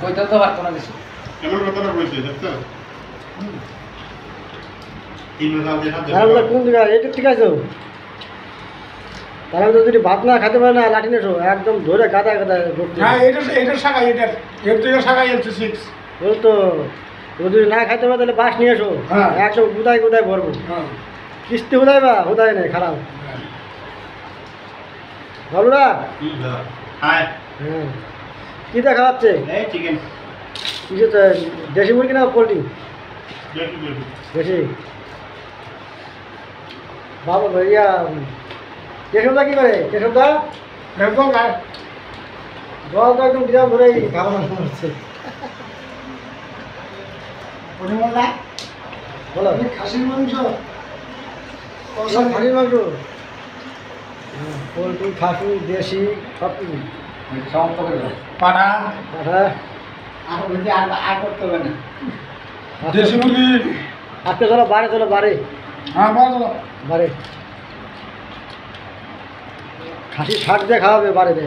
কইতেও তো পারতো না কিছু। এমন কথাটা বলছে দেখছো কোন দিকে এটা ঠিক আছে তারা তো যদি ভাত না খেতে পারে না লাঠি নেছো একদম ধরে গাদা গাদা হ্যাঁ এটা শাখা এর থেকে শাখা এলছে 6 ওই তো যদি না খাইতে পারে তাহলে বাস নিয়ে এসো হ্যাঁ। একদম গুদায় গুদায় ভরবো হ্যাঁ কিস্তি হুদায় বা হুদায় নেই খারাপ ভালোরা হাই হ্যাঁ কী দেখা যাচ্ছে এই চিকেন কিছু দেশি মুরগি না পোলট্রি দেশি বাবা ভাইয়া কেশবদা কী করে কেশবদা একদম গায় জল তো একদম বিরাম ধরেই খাওয়া হচ্ছে পরিমলা বলো খাসির মাংস খাসির মাংস পোলট্রি খাসি দেশি সব কিছু সমাপ্ত করে দাও। পাড়া হ্যাঁ আর বলছি আর করতে হবে না। দেশি মুরগি আজকে চলো বারে হ্যাঁ বলো বারে খাসি শাক দিয়ে খাওয়াবে বাড়িতে